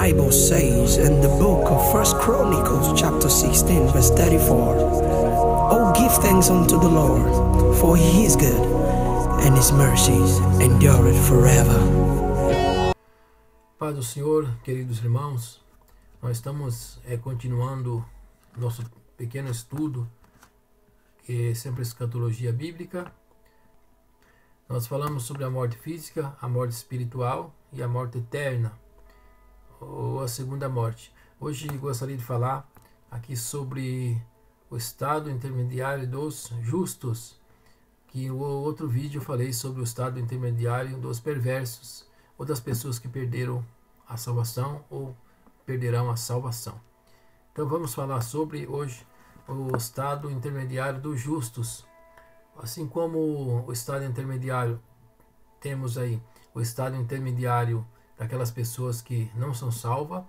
Bible says in the book of 1 Chronicles chapter 16 verse 34, "Oh, give thanks unto the Lord, for he is good, and his mercies endure forever." Paz do Senhor, queridos irmãos, nós estamos continuando nosso pequeno estudo, que é sempre escatologia bíblica. Nós falamos sobre a morte física, a morte espiritual e a morte eterna, ou a segunda morte. Hoje gostaria de falar aqui sobre o estado intermediário dos justos, que no outro vídeo eu falei sobre o estado intermediário dos perversos, ou das pessoas que perderam a salvação ou perderão a salvação. Então vamos falar sobre hoje o estado intermediário dos justos. Assim como o estado intermediário, temos aí o estado intermediário daquelas pessoas que não são salvas,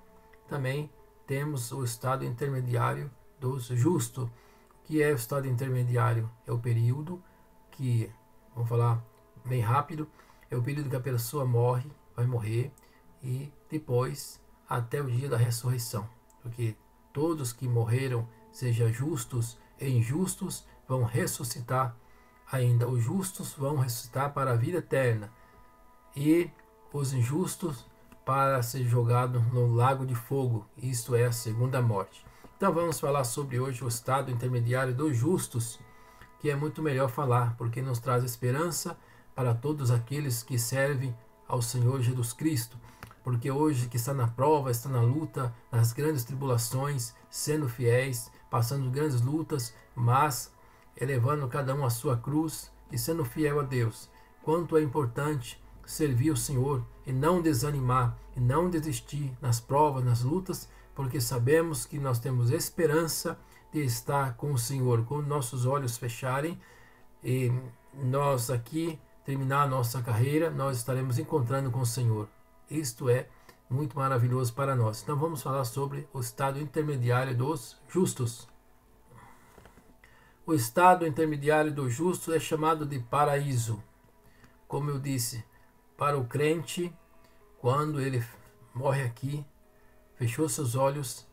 também temos o estado intermediário dos justos. O que é o estado intermediário? É o período que, vamos falar bem rápido, é o período que a pessoa vai morrer, e depois até o dia da ressurreição. Porque todos que morreram, seja justos e injustos, vão ressuscitar ainda. Os justos vão ressuscitar para a vida eterna, e os injustos para ser jogados no lago de fogo, isto é a segunda morte. Então vamos falar sobre hoje o estado intermediário dos justos, que é muito melhor falar, porque nos traz esperança para todos aqueles que servem ao Senhor Jesus Cristo. Porque hoje que está na prova, está na luta, nas grandes tribulações, sendo fiéis, passando grandes lutas, mas elevando cada um a sua cruz e sendo fiel a Deus. Quanto é importante servir o Senhor e não desanimar, e não desistir nas provas, nas lutas, porque sabemos que nós temos esperança de estar com o Senhor. Quando nossos olhos fecharem e nós aqui terminar a nossa carreira, nós estaremos encontrando com o Senhor. Isto é muito maravilhoso para nós. Então vamos falar sobre o estado intermediário dos justos. O estado intermediário do justo é chamado de paraíso. Como eu disse, para o crente, quando ele morre aqui, fechou seus olhos,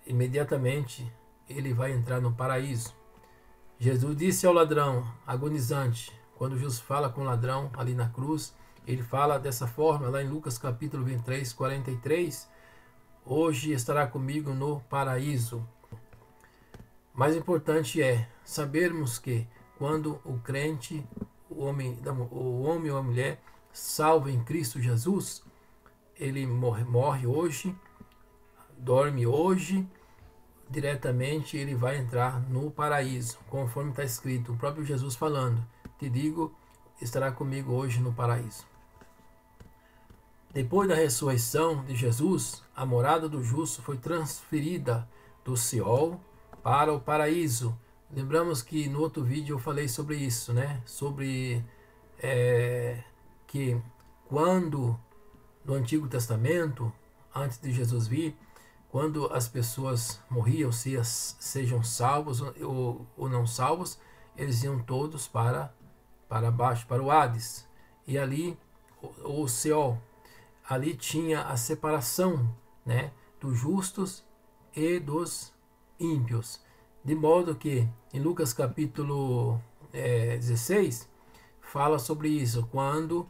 imediatamente ele vai entrar no paraíso. Jesus disse ao ladrão agonizante, quando Jesus fala com o ladrão ali na cruz, ele fala dessa forma lá em Lucas capítulo 23, 43, "Hoje estará comigo no paraíso." Mais importante é sabermos que quando o crente, o homem ou a mulher salvo em Cristo Jesus, ele morre hoje, dorme hoje, diretamente ele vai entrar no paraíso, conforme está escrito, o próprio Jesus falando, "Te digo, estará comigo hoje no paraíso." Depois da ressurreição de Jesus, a morada do justo foi transferida do Seol para o paraíso. Lembramos que no outro vídeo eu falei sobre isso, né? Sobre que quando no Antigo Testamento, antes de Jesus vir, quando as pessoas morriam, sejam salvos ou não salvos, eles iam todos para baixo, para o Hades. E ali, o Seol, ali tinha a separação, né, dos justos e dos ímpios. De modo que em Lucas capítulo 16 fala sobre isso, quando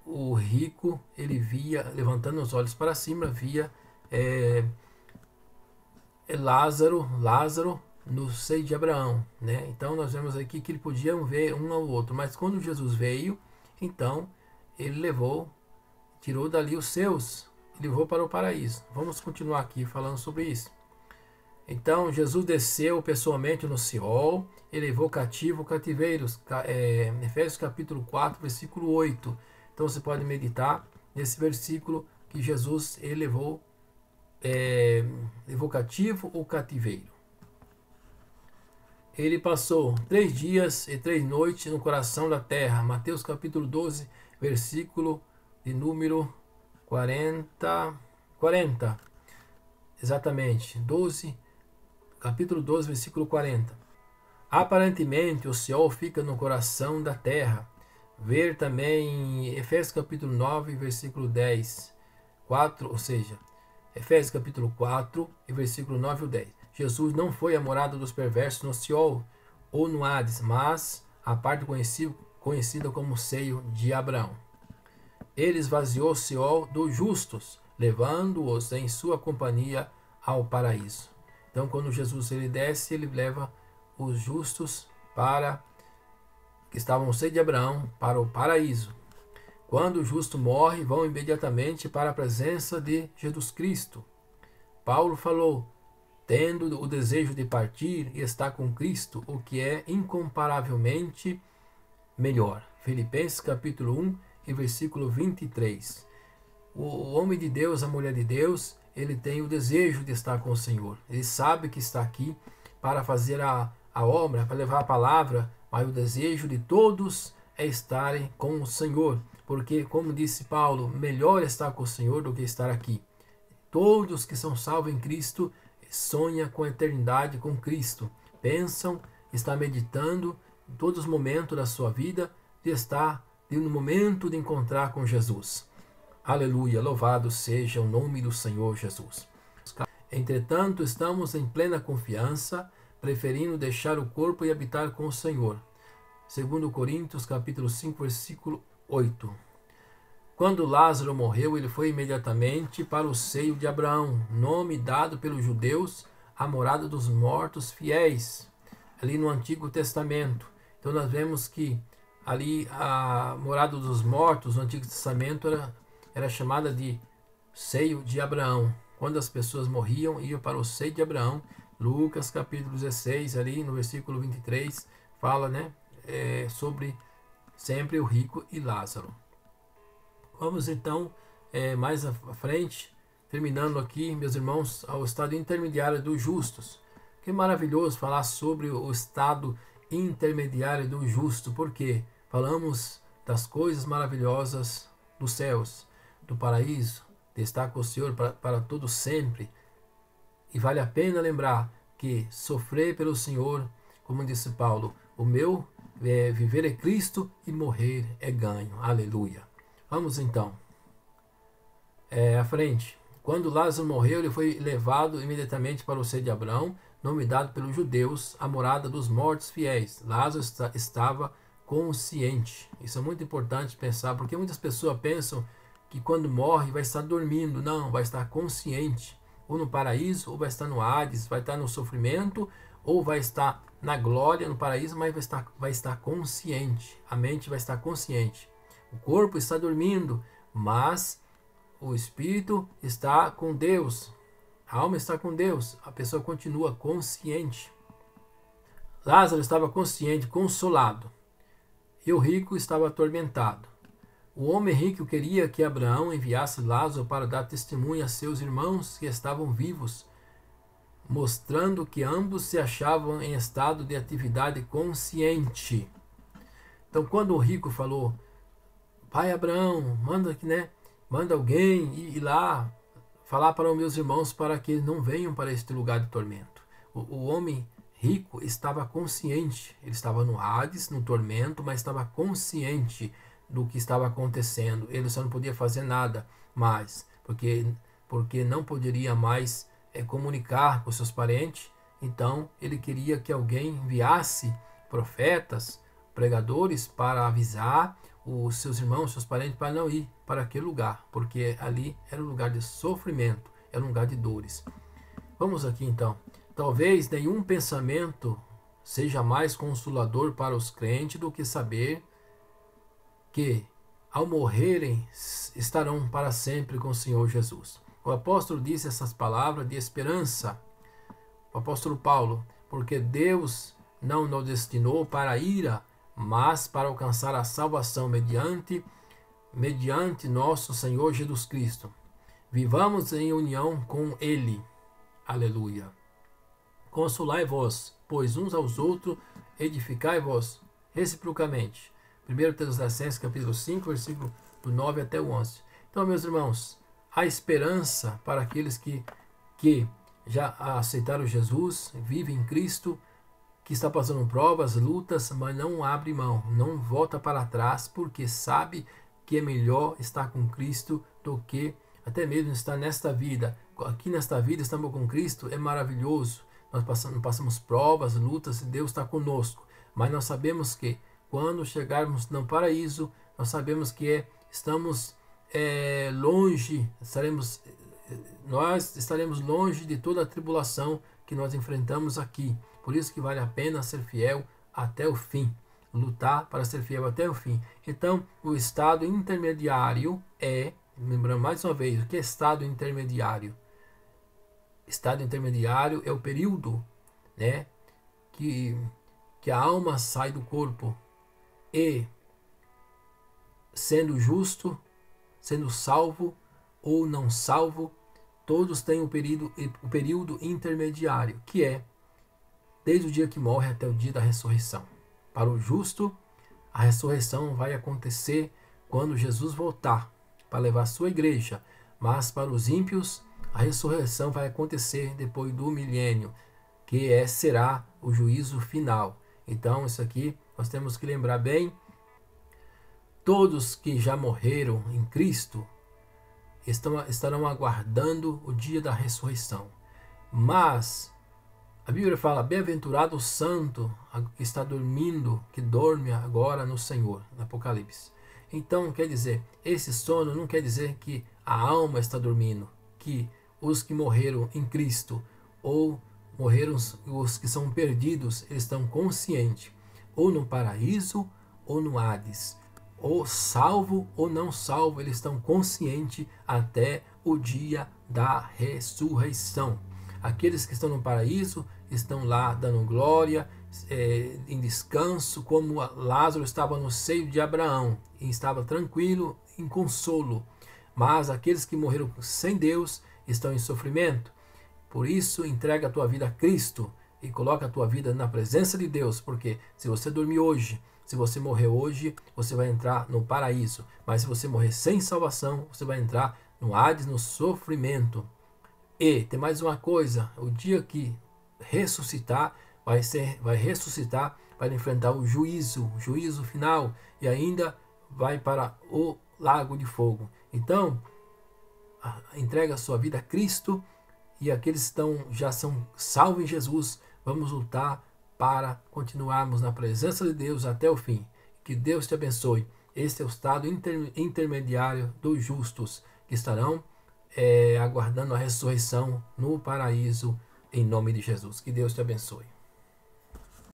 o rico ele via, levantando os olhos para cima, via Lázaro no seio de Abraão, né? Então nós vemos aqui que ele podia ver um ao outro, mas quando Jesus veio, então ele tirou dali os seus e levou para o paraíso. Vamos continuar aqui falando sobre isso. Então Jesus desceu pessoalmente no Seol e levou cativo cativeiros, Efésios capítulo 4, versículo 8. Então você pode meditar nesse versículo que Jesus levou cativo o cativeiro. Ele passou 3 dias e 3 noites no coração da terra. Mateus capítulo 12, versículo de número 40. Exatamente, capítulo 12, versículo 40. Aparentemente o Seol fica no coração da terra. Ver também Efésios capítulo 9, versículo 10. 4, ou seja, Efésios capítulo 4, e versículo 9 ao 10. Jesus não foi a morada dos perversos no Seol ou no Hades, mas a parte conhecida como seio de Abraão. Ele esvaziou o Seol dos justos, levando-os em sua companhia ao paraíso. Então, quando Jesus ele desce, ele leva os justos que estavam no seio de Abraão para o paraíso. Quando o justo morre, vão imediatamente para a presença de Jesus Cristo. Paulo falou, tendo o desejo de partir e estar com Cristo, o que é incomparavelmente melhor. Filipenses capítulo 1 e versículo 23. O homem de Deus, a mulher de Deus, ele tem o desejo de estar com o Senhor. Ele sabe que está aqui para fazer a obra, para levar a palavra, mas o desejo de todos é estarem com o Senhor. Porque, como disse Paulo, melhor estar com o Senhor do que estar aqui. Todos que são salvos em Cristo sonham com a eternidade com Cristo. Pensam, estão meditando em todos os momentos da sua vida de estar no momento de encontrar com Jesus. Aleluia, louvado seja o nome do Senhor Jesus. Entretanto, estamos em plena confiança, preferindo deixar o corpo e habitar com o Senhor. 2 Coríntios capítulo 5, versículo 8. Quando Lázaro morreu, ele foi imediatamente para o seio de Abraão, nome dado pelos judeus à morada dos mortos fiéis, ali no Antigo Testamento. Então nós vemos que ali a morada dos mortos no Antigo Testamento era chamada de seio de Abraão. Quando as pessoas morriam, iam para o seio de Abraão. Lucas capítulo 16, ali no versículo 23, fala sobre sempre o rico e Lázaro. Vamos então mais à frente, terminando aqui, meus irmãos, ao estado intermediário dos justos. Que maravilhoso falar sobre o estado intermediário do justo, porque falamos das coisas maravilhosas dos céus, do paraíso, de estar com o Senhor para todo sempre. E vale a pena lembrar que sofrer pelo Senhor, como disse Paulo, o meu viver é Cristo e morrer é ganho. Aleluia. Vamos então à frente. Quando Lázaro morreu, ele foi levado imediatamente para o seio de Abraão, nome dado pelos judeus, a morada dos mortos fiéis. Lázaro estava consciente. Isso é muito importante pensar, porque muitas pessoas pensam que quando morre vai estar dormindo. Não, vai estar consciente. Ou no paraíso, ou vai estar no Hades, vai estar no sofrimento, ou vai estar na glória, no paraíso, mas vai estar consciente. A mente vai estar consciente. O corpo está dormindo, mas o espírito está com Deus. A alma está com Deus. A pessoa continua consciente. Lázaro estava consciente, consolado. E o rico estava atormentado. O homem rico queria que Abraão enviasse Lázaro para dar testemunho a seus irmãos que estavam vivos, mostrando que ambos se achavam em estado de atividade consciente. Então, quando o rico falou, pai Abraão, manda alguém ir lá falar para os meus irmãos para que eles não venham para este lugar de tormento. O homem rico estava consciente, ele estava no Hades, no tormento, mas estava consciente do que estava acontecendo. Ele só não podia fazer nada mais, porque não poderia mais comunicar com seus parentes. Então ele queria que alguém enviasse profetas, pregadores para avisar os seus irmãos, seus parentes, para não ir para aquele lugar, porque ali era um lugar de sofrimento, era um lugar de dores. Vamos aqui então. Talvez nenhum pensamento seja mais consolador para os crentes do que saber que, ao morrerem, estarão para sempre com o Senhor Jesus. O apóstolo disse essas palavras de esperança. O apóstolo Paulo, porque Deus não nos destinou para a ira, mas para alcançar a salvação mediante nosso Senhor Jesus Cristo. Vivamos em união com Ele. Aleluia. Consolai-vos, pois uns aos outros, edificai-vos reciprocamente. 1 Tessalonicenses capítulo 5, versículo do 9 até o 11. Então, meus irmãos, há esperança para aqueles que já aceitaram Jesus, vivem em Cristo, que está passando provas, lutas, mas não abre mão, não volta para trás, porque sabe que é melhor estar com Cristo do que até mesmo estar nesta vida. Aqui nesta vida estamos com Cristo, é maravilhoso. Nós passamos provas, lutas, e Deus está conosco. Mas nós sabemos que quando chegarmos no paraíso, nós sabemos que estamos longe, nós estaremos longe de toda a tribulação que nós enfrentamos aqui. Por isso que vale a pena ser fiel até o fim, lutar para ser fiel até o fim. Então, o estado intermediário lembrando mais uma vez, o que é estado intermediário? Estado intermediário é o período, né, que a alma sai do corpo e, sendo justo, sendo salvo ou não salvo, todos têm o período intermediário, que é desde o dia que morre até o dia da ressurreição. Para o justo, a ressurreição vai acontecer quando Jesus voltar para levar a sua igreja, mas para os ímpios, a ressurreição vai acontecer depois do milênio, que será o juízo final. Então, isso aqui nós temos que lembrar bem. Todos que já morreram em Cristo estarão aguardando o dia da ressurreição. Mas a Bíblia fala, bem-aventurado o santo que está dormindo, que dorme agora no Senhor, no Apocalipse. Então, quer dizer, esse sono não quer dizer que a alma está dormindo, que os que morreram em Cristo, ou morreram os que são perdidos, eles estão conscientes, ou no paraíso, ou no Hades, ou salvo ou não salvo, eles estão conscientes até o dia da ressurreição. Aqueles que estão no paraíso estão lá dando glória, em descanso, como Lázaro estava no seio de Abraão e estava tranquilo, em consolo. Mas aqueles que morreram sem Deus estão em sofrimento. Por isso, entrega a tua vida a Cristo e coloca a tua vida na presença de Deus, porque se você dormir hoje, se você morrer hoje, você vai entrar no paraíso. Mas se você morrer sem salvação, você vai entrar no Hades, no sofrimento. E tem mais uma coisa, o dia que ressuscitar, vai ressuscitar para enfrentar o juízo final, e ainda vai para o lago de fogo. Então, entrega a sua vida a Cristo, e aqueles que já são salvos em Jesus, vamos lutar para continuarmos na presença de Deus até o fim. Que Deus te abençoe. Este é o estado intermediário dos justos, que estarão aguardando a ressurreição no paraíso, em nome de Jesus. Que Deus te abençoe.